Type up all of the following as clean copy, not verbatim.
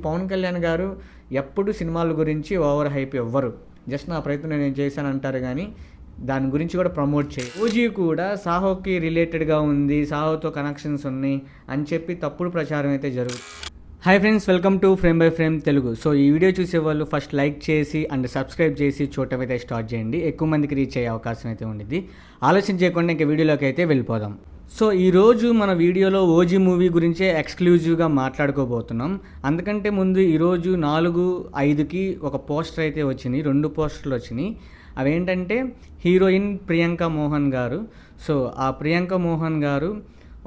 పవన్ కళ్యాణ్ గారు ఎప్పుడు సినిమాల గురించి ఓవర్ హైప్ ఇవ్వరు. జస్ట్ నా ప్రయత్నం నేను చేశాను అంటారు కానీ దాని గురించి కూడా ప్రమోట్ చేయి. ఓజీ కూడా సాహోకి రిలేటెడ్గా ఉంది, సాహోతో కనెక్షన్స్ ఉన్నాయి అని చెప్పి తప్పుడు ప్రచారం అయితే జరుగుతుంది. Hi friends, welcome to frame by frame Telugu. So ఈ వీడియో చూసే వాళ్ళు ఫస్ట్ లైక్ చేసి అండ్ సబ్స్క్రైబ్ చేసి చూడటం అయితే స్టార్ట్ చేయండి. ఎక్కువ మందికి రీచ్ అయ్యే అవకాశం అయితే ఉండిద్ది. ఆలోచన చేయకుండా ఇంకా వీడియోలోకి అయితే వెళ్ళిపోదాం. సో ఈరోజు మన వీడియోలో ఓజీ మూవీ గురించే ఎక్స్క్లూజివ్గా మాట్లాడుకోబోతున్నాం. అందుకంటే ముందు ఈరోజు 4/5కి ఒక పోస్టర్ అయితే వచ్చినాయి, 2 పోస్టర్లు వచ్చినాయి. అవేంటంటే హీరోయిన్ ప్రియాంక మోహన్ గారు. సో ఆ ప్రియాంక మోహన్ గారు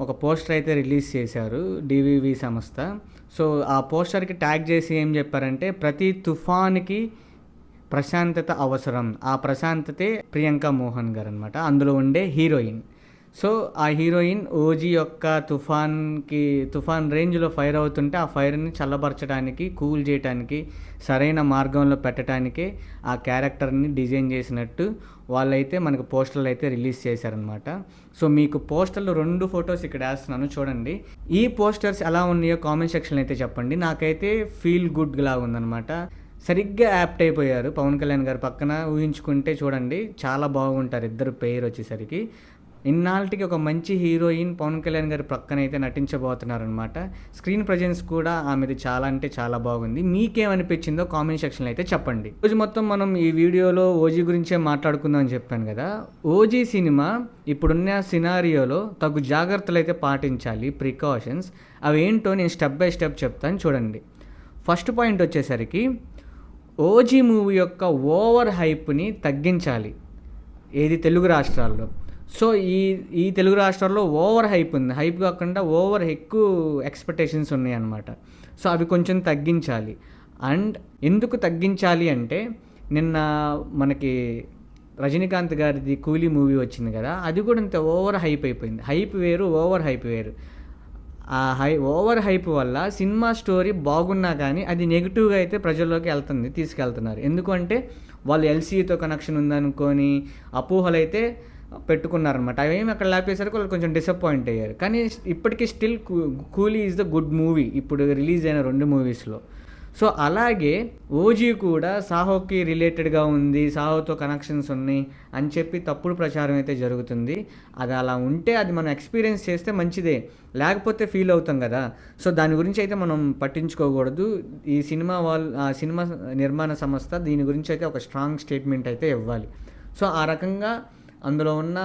ఒక పోస్టర్ అయితే రిలీజ్ చేశారు, డివివి సంస్థ. సో ఆ పోస్టర్కి ట్యాగ్ చేసి ఏం చెప్పారంటే, ప్రతి తుఫాన్కి ప్రశాంతత అవసరం. ఆ ప్రశాంతతే ప్రియాంక మోహన్ గారు అనమాట, అందులో ఉండే హీరోయిన్. సో ఆ హీరోయిన్ ఓజీ యొక్క తుఫాన్ రేంజ్లో ఫైర్ అవుతుంటే ఆ ఫైర్ని చల్లబరచడానికి, కూల్ చేయడానికి, సరైన మార్గంలో పెట్టడానికే ఆ క్యారెక్టర్ని డిజైన్ చేసినట్టు వాళ్ళైతే మనకు పోస్టర్లు అయితే రిలీజ్ చేశారనమాట. సో మీకు పోస్టర్లు 2 ఫొటోస్ ఇక్కడ వేస్తున్నాను చూడండి. ఈ పోస్టర్స్ ఎలా ఉన్నాయో కామెంట్ సెక్షన్లో అయితే చెప్పండి. నాకైతే ఫీల్ గుడ్ లాగా ఉందన్నమాట. సరిగ్గా యాప్ట్ అయిపోయారు పవన్ కళ్యాణ్ గారు పక్కన. ఊహించుకుంటే చూడండి, చాలా బాగుంటారు ఇద్దరు పేరు వచ్చేసరికి. ఇన్నాళ్ళకి ఒక మంచి హీరోయిన్ పవన్ కళ్యాణ్ గారి ప్రక్కన అయితే నటించబోతున్నారనమాట. స్క్రీన్ ప్రజెన్స్ కూడా ఆమెది చాలా అంటే చాలా బాగుంది. మీకేమనిపించిందో కామెంట్ సెక్షన్లో అయితే చెప్పండి. రోజు మొత్తం మనం ఈ వీడియోలో ఓజీ గురించే మాట్లాడుకుందాం అని చెప్పాను కదా. ఓజీ సినిమా ఇప్పుడున్న సినారియోలో తగు జాగ్రత్తలు అయితే పాటించాలి, ప్రికాషన్స్. అవి ఏంటో నేను స్టెప్ బై స్టెప్ చెప్తాను చూడండి. ఫస్ట్ పాయింట్ వచ్చేసరికి, ఓజీ మూవీ యొక్క ఓవర్ హైప్ని తగ్గించాలి. ఏది తెలుగు రాష్ట్రాల్లో. సో ఈ తెలుగు రాష్ట్రాల్లో ఓవర్ హైప్ ఉంది. హైప్ కాకుండా ఓవర్ ఎక్కువ ఎక్స్పెక్టేషన్స్ ఉన్నాయి అన్నమాట. సో అవి కొంచెం తగ్గించాలి. అండ్ ఎందుకు తగ్గించాలి అంటే, నిన్న మనకి రజనీకాంత్ గారిది కూలీ మూవీ వచ్చింది కదా, అది కూడా ఇంత ఓవర్ హైప్ అయిపోయింది. హైప్ వేరు, ఓవర్ హైప్ వేరు. ఆ ఓవర్ హైప్ వల్ల సినిమా స్టోరీ బాగున్నా కానీ అది నెగిటివ్గా అయితే ప్రజల్లోకి తీసుకెళ్తున్నారు. ఎందుకంటే వాళ్ళు ఎల్సీతో కనెక్షన్ ఉందనుకొని అపోహలు అయితే పెట్టుకున్నారనమాట. అవేమి అక్కడ లేపేసరికి వాళ్ళు కొంచెం డిసప్పాయింట్ అయ్యారు. కానీ ఇప్పటికీ స్టిల్ కూలీ ఈజ్ ద గుడ్ మూవీ ఇప్పుడు రిలీజ్ అయిన 2 మూవీస్లో. సో అలాగే ఓజీ కూడా సాహోకి రిలేటెడ్గా ఉంది, సాహోతో కనెక్షన్స్ ఉన్నాయి అని చెప్పి తప్పుడు ప్రచారం అయితే జరుగుతుంది. అది అలా ఉంటే అది మనం ఎక్స్పీరియన్స్ చేస్తే మంచిదే, లేకపోతే ఫీల్ అవుతాం కదా. సో దాని గురించి అయితే మనం పట్టించుకోకూడదు. ఈ సినిమా నిర్మాణ సంస్థ దీని గురించి అయితే ఒక స్ట్రాంగ్ స్టేట్మెంట్ అయితే ఇవ్వాలి. సో ఆ రకంగా అందులో ఉన్న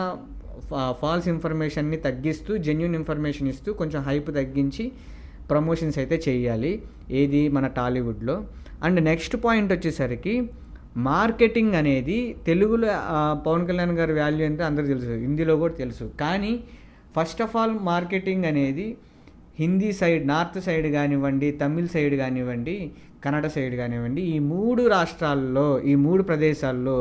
ఫాల్స్ ఇన్ఫర్మేషన్ని తగ్గిస్తూ జెన్యూన్ ఇన్ఫర్మేషన్ ఇస్తూ కొంచెం హైప్ తగ్గించి ప్రమోషన్స్ అయితే చేయాలి, ఏది మన టాలీవుడ్లో. అండ్ నెక్స్ట్ పాయింట్ వచ్చేసరికి, మార్కెటింగ్ అనేది తెలుగులో పవన్ కళ్యాణ్ గారి వాల్యూ ఎంత అందరికీ తెలుసు, హిందీలో కూడా తెలుసు. కానీ ఫస్ట్ ఆఫ్ ఆల్ మార్కెటింగ్ అనేది హిందీ సైడ్, నార్త్ సైడ్ కానివ్వండి, తమిళ్ సైడ్ కానివ్వండి, కన్నడ సైడ్ కానివ్వండి, ఈ 3 రాష్ట్రాల్లో, ఈ 3 ప్రదేశాల్లో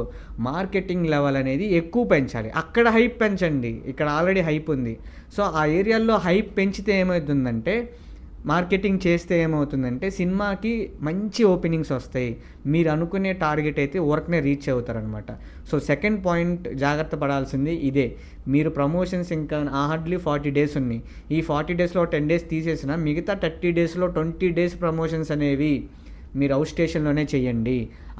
మార్కెటింగ్ లెవెల్ అనేది ఎక్కువ పెంచాలి. అక్కడ హైప్ పెంచండి, ఇక్కడ ఆల్రెడీ హైప్ ఉంది. సో ఆ ఏరియాల్లో హైప్ పెంచితే ఏమవుతుందంటే, మార్కెటింగ్ చేస్తే ఏమవుతుందంటే సినిమాకి మంచి ఓపెనింగ్స్ వస్తాయి. మీరు అనుకునే టార్గెట్ అయితే వర్క్నే రీచ్ అవుతారనమాట. సో సెకండ్ పాయింట్ జాగ్రత్త పడాల్సింది ఇదే. మీరు ప్రమోషన్స్ ఇంకా హార్డ్లీ 40 డేస్ ఉన్నాయి. ఈ 40 డేస్లో 10 డేస్ తీసేసిన మిగతా 30 డేస్లో 20 డేస్ ప్రమోషన్స్ అనేవి మీరు అవుట్ స్టేషన్లోనే చేయండి.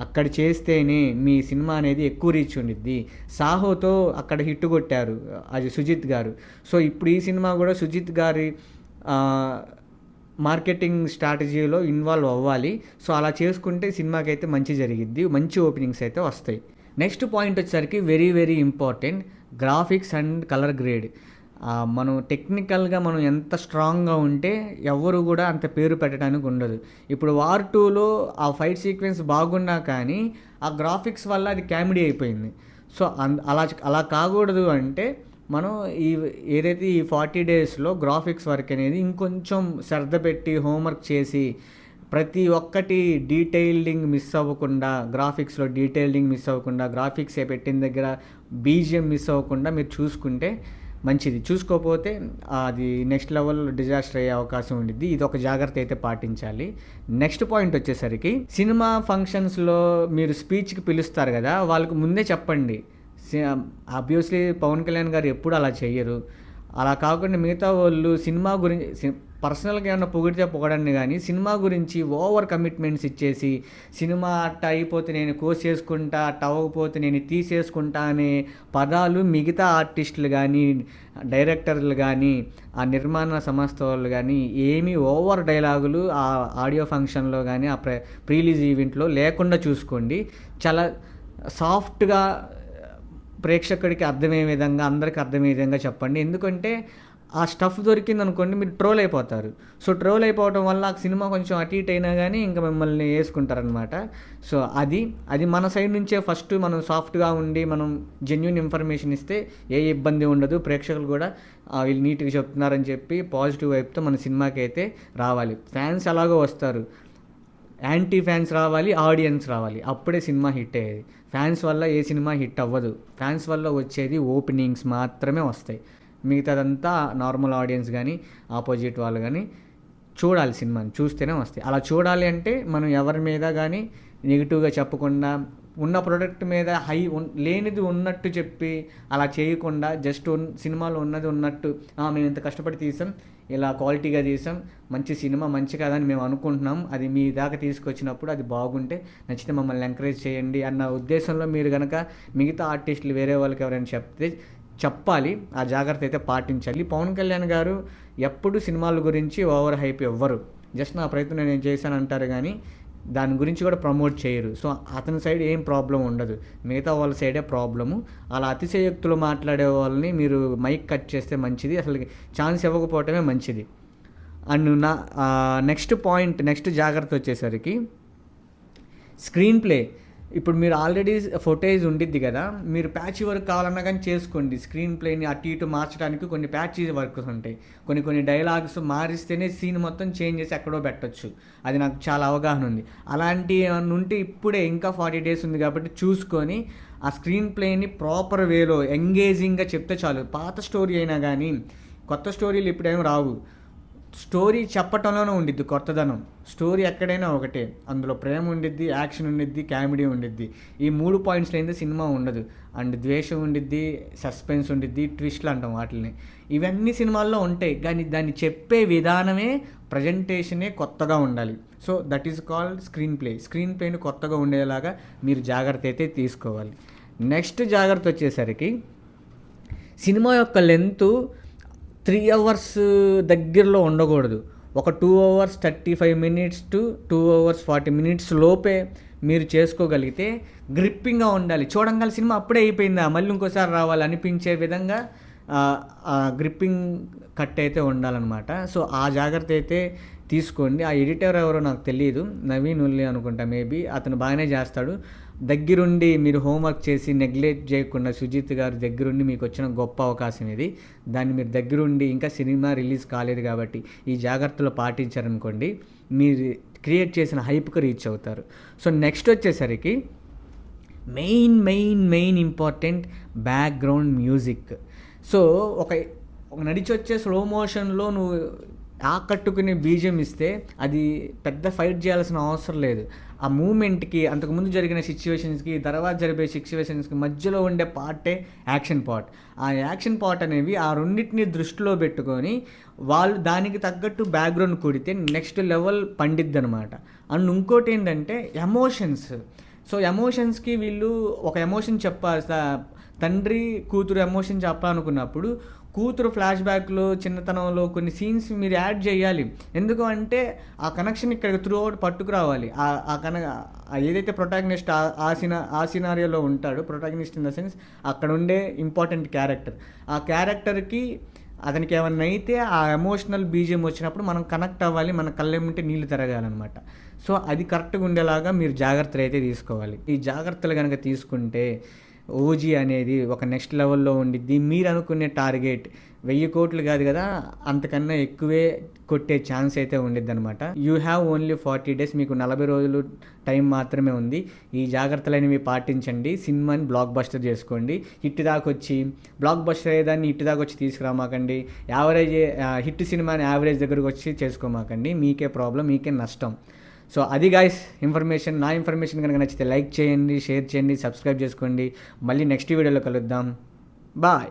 అక్కడ చేస్తేనే మీ సినిమా అనేది ఎక్కువ రీచ్ ఉండిద్ది. సాహోతో అక్కడ హిట్ కొట్టారు అది సుజిత్ గారు. సో ఇప్పుడు ఈ సినిమా కూడా సుజిత్ గారి మార్కెటింగ్ స్ట్రాటజీలో ఇన్వాల్వ్ అవ్వాలి. సో అలా చేసుకుంటే సినిమాకి అయితే మంచి జరిగిద్ది, మంచి ఓపెనింగ్స్ అయితే వస్తాయి. నెక్స్ట్ పాయింట్ వచ్చేసరికి very very important, graphics and colour grade. మనం టెక్నికల్గా మనం ఎంత స్ట్రాంగ్గా ఉంటే ఎవరు కూడా అంత పేరు పెట్టడానికి ఉండదు. ఇప్పుడు వార్ 2లో ఆ ఫైట్ సీక్వెన్స్ బాగున్నా కానీ ఆ గ్రాఫిక్స్ వల్ల అది కామెడీ అయిపోయింది. సో అలా కాకూడదు అంటే మనం ఏదైతే ఈ 40 డేస్లో గ్రాఫిక్స్ వర్క్ అనేది ఇంకొంచెం శ్రద్ధ పెట్టి హోంవర్క్ చేసి ప్రతి ఒక్కటి డీటెయిలింగ్ మిస్ అవ్వకుండా, గ్రాఫిక్స్లో డీటెయిలింగ్ మిస్ అవ్వకుండా, గ్రాఫిక్స్ పెట్టిన దగ్గర బీజిఎం మిస్ అవ్వకుండా మీరు చూసుకుంటే మంచిది. చూసుకోకపోతే అది నెక్స్ట్ లెవెల్ డిజాస్టర్ అయ్యే అవకాశం ఉండిద్ది. ఇది ఒక జాగ్రత్త అయితే పాటించాలి. నెక్స్ట్ పాయింట్ వచ్చేసరికి, సినిమా ఫంక్షన్స్లో మీరు స్పీచ్కి పిలుస్తారు కదా, వాళ్ళకు ముందే చెప్పండి. ఆబ్వియస్లీ పవన్ కళ్యాణ్ గారు ఎప్పుడు అలా చెయ్యరు. అలా కాకుండా మిగతా వాళ్ళు సినిమా గురించి పర్సనల్గా ఏమన్నా పొగిడితే పొగడండి కానీ సినిమా గురించి ఓవర్ కమిట్మెంట్స్ ఇచ్చేసి సినిమా అట్ట అయిపోతే నేను కోసేసుకుంటా, అట్ట అవ్వకపోతే నేను తీసేసుకుంటా అనే పదాలు మిగతా ఆర్టిస్టులు కానీ డైరెక్టర్లు కానీ ఆ నిర్మాణ సంస్థ వాళ్ళు కానీ ఏమీ ఓవర్ డైలాగులు ఆ ఆడియో ఫంక్షన్లో కానీ ఆ ప్రీలీజ్ ఈవెంట్లో లేకుండా చూసుకోండి. చాలా సాఫ్ట్గా ప్రేక్షకుడికి అర్థమయ్యే విధంగా, అందరికీ అర్థమయ్యే విధంగా చెప్పండి. ఎందుకంటే ఆ స్టఫ్ దొరికింది అనుకోండి మీరు ట్రోల్ అయిపోతారు. సో ట్రోల్ అయిపోవడం వల్ల ఆ సినిమా కొంచెం అటు ఇటు అయినా కానీ ఇంకా మిమ్మల్ని వేసుకుంటారనమాట. సో అది మన సైడ్ నుంచే ఫస్ట్ మనం సాఫ్ట్గా ఉండి మనం జెన్యూన్ ఇన్ఫర్మేషన్ ఇస్తే ఏ ఇబ్బంది ఉండదు. ప్రేక్షకులు కూడా వీళ్ళు నీట్గా చెప్తున్నారని చెప్పి పాజిటివ్ వైపుతో మన సినిమాకి అయితే రావాలి. ఫ్యాన్స్ అలాగో వస్తారు, యాంటీ ఫ్యాన్స్ రావాలి, ఆడియన్స్ రావాలి, అప్పుడే సినిమా హిట్ అయ్యేది. ఫ్యాన్స్ వల్ల ఏ సినిమా హిట్ అవ్వదు. ఫ్యాన్స్ వల్ల వచ్చేది ఓపెనింగ్స్ మాత్రమే వస్తాయి. మిగతాదంతా నార్మల్ ఆడియన్స్ కానీ ఆపోజిట్ వాళ్ళు కానీ చూడాలి, సినిమాని చూస్తేనే వస్తాయి. అలా చూడాలి అంటే మనం ఎవరి మీద కానీ నెగిటివ్గా చెప్పకుండా, ఉన్న ప్రోడక్ట్ మీద లేనిది ఉన్నట్టు చెప్పి అలా చేయకుండా జస్ట్ సినిమాలో ఉన్నది ఉన్నట్టు మేము ఇంత కష్టపడి తీసాం, ఇలా క్వాలిటీగా తీసాం, మంచి సినిమా మంచి కదని మేము అనుకుంటున్నాం, అది మీ దాకా తీసుకొచ్చినప్పుడు అది బాగుంటే నచ్చితే మమ్మల్ని ఎంకరేజ్ చేయండి అన్న ఉద్దేశంలో మీరు కనుక మిగతా ఆర్టిస్టులు వేరే వాళ్ళకి ఎవరైనా చెప్పాలి. ఆ జాగ్రత్త అయితే పాటించాలి. పవన్ కళ్యాణ్ గారు ఎప్పుడు సినిమాల గురించి ఓవర్ హైప్ ఇవ్వరు. జస్ట్ నా ప్రయత్నం నేను చేశాను అంటారు కానీ దాని గురించి కూడా ప్రమోట్ చేయరు. సో అతని సైడ్ ఏం ప్రాబ్లం ఉండదు, మిగతా వాళ్ళ సైడే ప్రాబ్లము. అలా అతిశయోక్తులు మాట్లాడే వాళ్ళని మీరు మైక్ కట్ చేస్తే మంచిది, అసలు ఛాన్స్ ఇవ్వకపోవటమే మంచిది. అండ్ నెక్స్ట్ జాగ్రత్త వచ్చేసరికి స్క్రీన్ ప్లే. ఇప్పుడు మీరు ఆల్రెడీ ఫుటేజ్ ఉండిద్ది కదా, మీరు ప్యాచ్ వర్క్ కావాలన్నా కానీ చేసుకోండి. స్క్రీన్ ప్లేని అటు ఇటు మార్చడానికి కొన్ని ప్యాచ్ వర్క్స్ ఉంటాయి. కొన్ని డైలాగ్స్ మారిస్తేనే సీన్ మొత్తం చేంజ్ చేసి ఎక్కడో పెట్టచ్చు. అది నాకు చాలా అవగాహన ఉంది. అలాంటి ఉంటే ఇప్పుడే ఇంకా 40 days ఉంది కాబట్టి చూసుకొని ఆ స్క్రీన్ ప్లేని ప్రాపర్ వేలో ఎంగేజింగ్గా చెప్తే చాలు. పాత స్టోరీ అయినా కానీ, కొత్త స్టోరీలు ఇప్పుడేం రావు. స్టోరీ చెప్పటంలోనే ఉండిద్ది కొత్తదనం. స్టోరీ ఎక్కడైనా ఒకటే, అందులో ప్రేమ ఉండిద్ది, యాక్షన్ ఉండిద్ది, కామెడీ ఉండిద్ది. ఈ 3 points లేనిదే సినిమా ఉండదు. అండ్ ద్వేషం ఉండిద్ది, సస్పెన్స్ ఉండిద్ది, ట్విస్ట్లు అంటాం వాటిని. ఇవన్నీ సినిమాల్లో ఉంటాయి, కానీ దాన్ని చెప్పే విధానమే, ప్రజెంటేషనే కొత్తగా ఉండాలి. So that is called screen play. Screen ప్లేని కొత్తగా ఉండేలాగా మీరు జాగ్రత్త అయితే తీసుకోవాలి. నెక్స్ట్ జాగ్రత్త వచ్చేసరికి సినిమా యొక్క లెంత్ 3 hours దగ్గరలో ఉండకూడదు. ఒక 2 hours 35 minutes to 2 hours 40 minutes లోపే మీరు చేసుకోగలిగితే గ్రిప్పింగ్గా ఉండాలి. చూడంగానే సినిమా అప్పుడే అయిపోయిందా, మళ్ళీ ఇంకోసారి రావాలి అనిపించే విధంగా గ్రిప్పింగ్ కట్ అయితే ఉండాలన్నమాట. సో ఆ జాగ్రత్త అయితే తీసుకోండి. ఆ ఎడిటర్ ఎవరో నాకు తెలియదు, నవీన్ ఉల్లి అనుకుంటా, మేబీ అతను బాగానే చేస్తాడు. దగ్గరుండి మీరు హోంవర్క్ చేసి నెగ్లెక్ట్ చేయకుండా సుజిత్ గారు దగ్గరుండి మీకు వచ్చిన గొప్ప అవకాశం ఇది. దాన్ని మీరు దగ్గరుండి, ఇంకా సినిమా రిలీజ్ కాలేదు కాబట్టి ఈ జాగ్రత్తలు పాటించారనుకోండి, మీరు క్రియేట్ చేసిన హైప్కి రీచ్ అవుతారు. సో నెక్స్ట్ వచ్చేసరికి main important background music. So ఒక నడిచి వచ్చే స్లో మోషన్లో నువ్వు ఆకట్టుకునే బీజియం ఇస్తే అది పెద్ద ఫైట్ చేయాల్సిన అవసరం లేదు. ఆ మూమెంట్కి, అంతకుముందు జరిగిన సిచ్యువేషన్స్కి, తర్వాత జరిగే సిచ్యువేషన్స్కి మధ్యలో ఉండే పార్టే యాక్షన్ పార్ట్. ఆ యాక్షన్ పార్ట్ అనేవి ఆ రెండింటిని దృష్టిలో పెట్టుకొని వాళ్ళు దానికి తగ్గట్టు బ్యాక్గ్రౌండ్ కూడితే నెక్స్ట్ లెవెల్ పండిద్ది అనమాట. అండ్ ఇంకోటి ఏంటంటే ఎమోషన్స్. సో ఎమోషన్స్కి వీళ్ళు ఒక ఎమోషన్ తండ్రి కూతురు ఎమోషన్ చెప్పాలనుకున్నప్పుడు కూతురు ఫ్లాష్ బ్యాక్లో చిన్నతనంలో కొన్ని సీన్స్ మీరు యాడ్ చేయాలి. ఎందుకు అంటే ఆ కనెక్షన్ ఇక్కడ త్రూ అవుట్ పట్టుకురావాలి. ఏదైతే ప్రొటాగనిస్ట్ ఆ సినారియోలో ఉంటాడో, ప్రొటాగనిస్ట్ ఇన్ ద సెన్స్ అక్కడ ఉండే ఇంపార్టెంట్ క్యారెక్టర్, ఆ క్యారెక్టర్కి అతనికి ఏమన్నా అయితే ఆ ఎమోషనల్ బీజియం వచ్చినప్పుడు మనం కనెక్ట్ అవ్వాలి, మన కళ్ళెమ్మంటే నీళ్లు తిరగాలన్నమాట. సో అది కరెక్ట్గా ఉండేలాగా మీరు జాగ్రత్తలు అయితే తీసుకోవాలి. ఈ జాగ్రత్తలు కనుక తీసుకుంటే ఓజీ అనేది ఒక నెక్స్ట్ లెవెల్లో ఉండిద్ది. మీరు అనుకునే టార్గెట్ 1000 కోట్లు కాదు కదా, అంతకన్నా ఎక్కువే కొట్టే ఛాన్స్ అయితే ఉండిద్ది అనమాట. యూ హ్యావ్ ఓన్లీ 40 days, మీకు 40 రోజులు టైం మాత్రమే ఉంది. ఈ జాగ్రత్తలు అనేవి పాటించండి. సినిమాని బ్లాక్ బస్టర్ చేసుకోండి. హిట్ దాకా వచ్చి బ్లాక్ బస్టర్ అయ్యేదాన్ని హిట్ దాకా వచ్చి తీసుకురామాకండి. హిట్ సినిమాని యావరేజ్ దగ్గరకు వచ్చి చేసుకోమాకండి. మీకే ప్రాబ్లం, మీకే నష్టం. సో అది గాయ్స్ ఇన్ఫర్మేషన్. నా ఇన్ఫర్మేషన్ కనుక నచ్చితే లైక్ చేయండి, షేర్ చేయండి, సబ్స్క్రైబ్ చేసుకోండి. మళ్ళీ నెక్స్ట్ వీడియోలో కలుద్దాం. బాయ్.